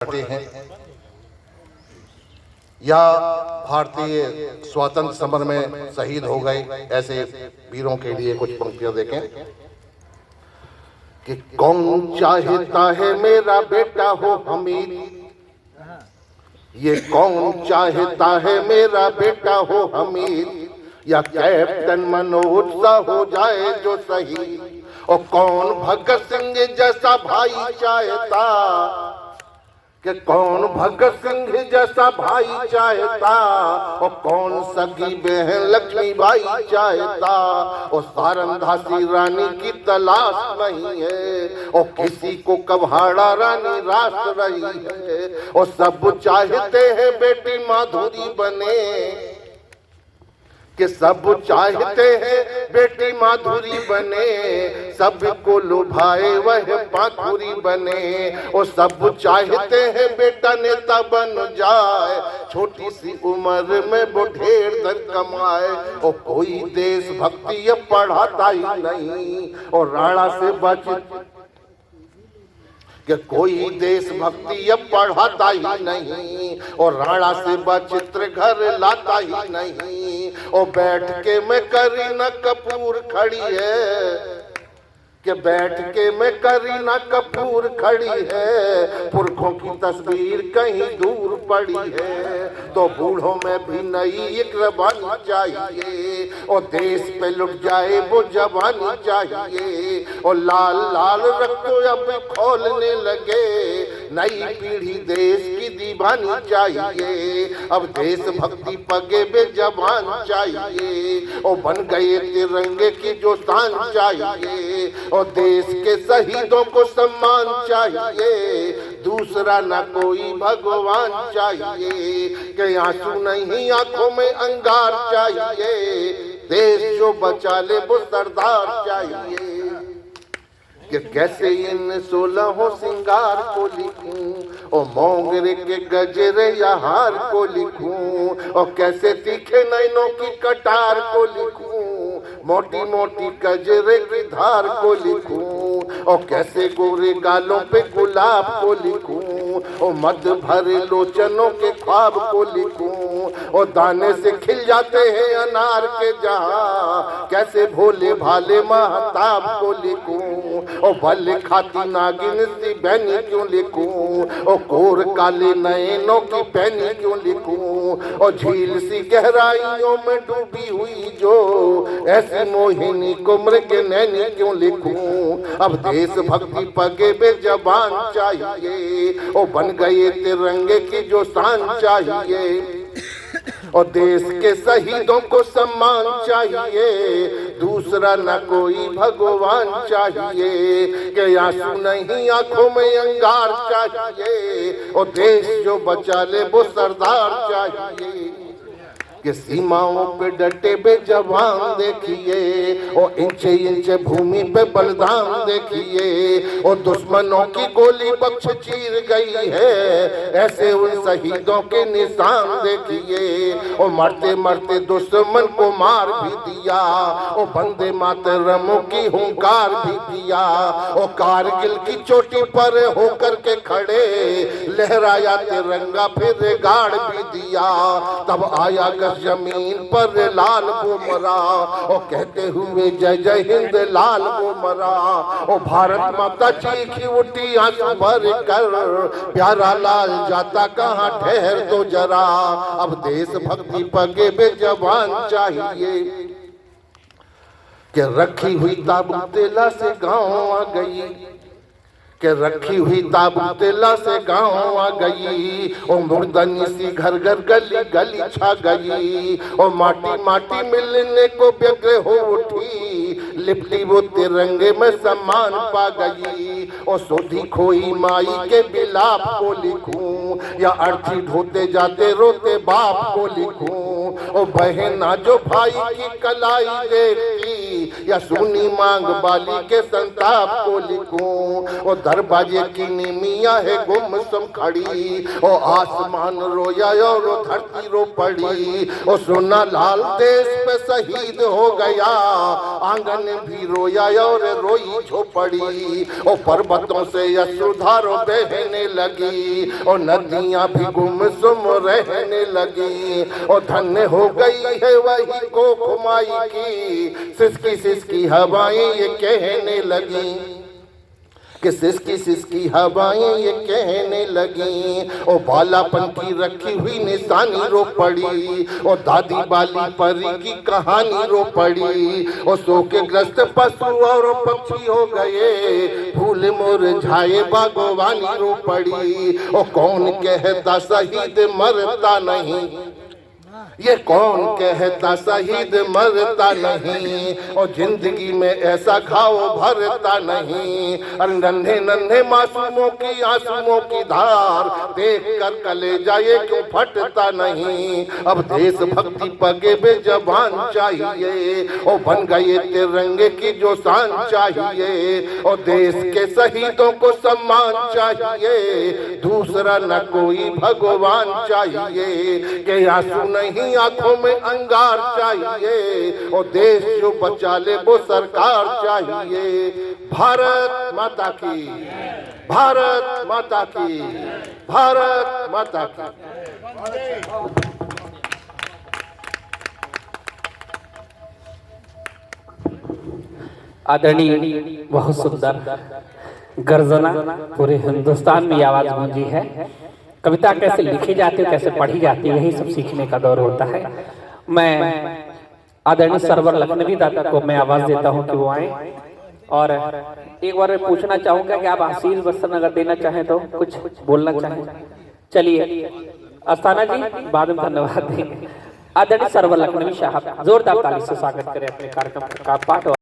करते हैं या भारतीय स्वतंत्र समर में शहीद हो गए ऐसे वीरों के लिए कुछ पंक्तियां देखें कि कौन चाहता है मेरा बेटा हो हमीद, ये कौन चाहता है मेरा बेटा हो हमीद, या कैप्टन मनोज सा हो जाए जो शहीद। और कौन भगत सिंह जैसा भाई चाहता, कि कौन भगत सिंह जैसा भाई चाहता, और कौन सगी बहन लक्ष्मीबाई चाहता। और सारंधासी रानी की तलाश नहीं है, और किसी को कव्हाड़ा रानी रास रही है। और सब चाहते हैं बेटी माधुरी बने, कि सब चाहते हैं बेटी माधुरी बने, सबको लुभाए वह पाखुरी बने। और सब चाहते हैं बेटा नेता बन जाए, छोटी सी उम्र में वो ढेर धन कमाए। और कोई देशभक्ति अब पढ़ाता ही नहीं, और राणा से बच कि कोई देशभक्ति अब पढ़ाता ही नहीं, और राणा से बचित्र घर लाता ही नहीं। और बैठ के मैं करीना कपूर खड़ी है, कि बैठ के मैं करीना कपूर खड़ी है, पुरखों की तस्वीर कहीं दूर पड़ी है। तो बूढ़ों में भी नई एक रवानी चाहिए, और देश पे लुट जाए वो जवानी चाहिए। और लाल लाल रक्त अब खोलने लगे, नई पीढ़ी देश की दीवानी चाहिए। अब देशभक्ति पगे बे जवान चाहिए, और बन गए तिरंगे की जो शान चाहिए। और देश के शहीदों को सम्मान चाहिए, दूसरा न कोई भगवान चाहिए। कि आंसू नहीं आंखों में अंगार चाहिए, देश जो बचा ले वो सरदार चाहिए। कि कैसे इन 16 सिंगार को लिखूं, और मोंगरे के गजरे या हार को लिखूं। और कैसे तीखे नैनों की कटार को लिखूं, मोटी मोटी गजरे की धार को लिखूं। और कैसे गोरे गालों पे गुलाब को लिखूं, और मद भरे लोचनों के ख्वाब को लिखूं। और दाने से खिल जाते हैं अनार के जहां, कैसे भोले भाले महताब को लिखूं। और भले खाती नागिन सी बहनी क्यों लिखूं, और कोर काले नैनों की पहनी क्यों लिखूं। और झील सी गहराइयों में डूबी हुई जो ऐसी मोहिनी को मृग नैनी क्यों लिखूं। अब देशभक्ति पगे बे जवान चाहिए, और बन गए तिरंगे की जो शान चाहिए। और देश के शहीदों को सम्मान चाहिए, दूसरा न कोई भगवान चाहिए। कि आंसू नहीं आंखों में अंगार चाहिए, और देश जो बचा ले वो सरदार चाहिए। कि सीमाओं पे डटे बे जवान देखिए, और इंचे इंचे भूमि पे बलिदान देखिए। और दुश्मनों की गोली बख्श चीर गई है, ऐसे उन शहीदों के निशान देखिए। और मरते मरते दुश्मन को मार भी दिया, और वंदे मातरम की हुंकार भी दिया। और कारगिल की चोटी पर होकर के खड़े, लहराया तिरंगा फिर गाड़ भी दिया। तब आया जमीन पर लाल वो मरा, और कहते हुए जय जय हिंद लाल वो मरा। और भारत माता चीखी उठी आंसू भर कर, प्यारा लाल जाता कहाँ ठहर तो जरा। अब देशभक्ति पगे बे जवान चाहिए। कि रखी हुई ताबूतेला से गाँव आ गई, कि रखी हुई ताबूतेला से गाँव आ गई। और मुर्दनी सी घर घर गली गली छा गई। और माटी माटी मिलने को व्यग्र हो उठी, लिपटी वो तिरंगे में सम्मान पा गई। और सोधी खोई माई के बिलाप को लिखूं, या अर्थी ढोते जाते रोते बाप को लिखूं। ओ बहना जो भाई की कलाई देखती, या सुनी मांग बाली के संताप को लिखूं। ओ दरवाजे की नीमिया है गुमसुम खड़ी, ओ आसमान रोया और धरती रो पड़ी। ओ सोना लाल देश पे शहीद हो गया, आंगन भी रोया और रोई झोपड़ी। ओ पर्वतों से यशोधारो बहने लगी, और नदियां भी गुमसुम रहने लगी। और धन्य हो गई है वही को खुमाई की, सिसकी सिसकी हवाएं ये कहने लगी, कि सिसकी सिसकी हवाएं ये कहने लगी। ओ बालापन की रखी हुई निशानी रो पड़ी, ओ दादी बाली परी की कहानी रो पड़ी। ओ सो के ग्रस्त पशु और पक्षी हो गए, फूल मुरझाए बागवानी रो पड़ी। ओ कौन कहता शहीद मरता नहीं, ये कौन कहता शहीद मरता नहीं। और जिंदगी में ऐसा घाव भरता नहीं। और नन्हे नन्हे मासूमों की आंसुओं की धार देख कर कलेजा ये क्यों फटता नहीं। अब देशभक्ति पगे बेजबान चाहिए, और बन गए तिरंगे की जो शान चाहिए। और देश के शहीदों को सम्मान चाहिए, दूसरा न कोई भगवान चाहिए। के आंसू नहीं आंखों में अंगार चाहिए, और देश जो बचा ले वो सरकार चाहिए। भारत माता की, भारत माता की, भारत माता की। आदरणीय, बहुत सुंदर गर्जना पूरे हिंदुस्तान में आवाज गूंजी है। कविता कैसे लिखी जाती है, कैसे पढ़ी जाती है, यही सब सीखने का दौर होता है। मैं आदरणीय सरवर लखनवी दादा को मैं आवाज देता हूं कि वो आए, और एक बार मैं पूछना चाहूंगा कि आप आशीष वस्त्र अगर देना चाहें तो कुछ बोलना चाहें। चलिए अस्थाना जी, बाद में धन्यवाद देंगे। आदरणीय सरवर लखनवी साहब जोरदार ताली से स्वागत करें अपने कार्यक्रम का पाठ।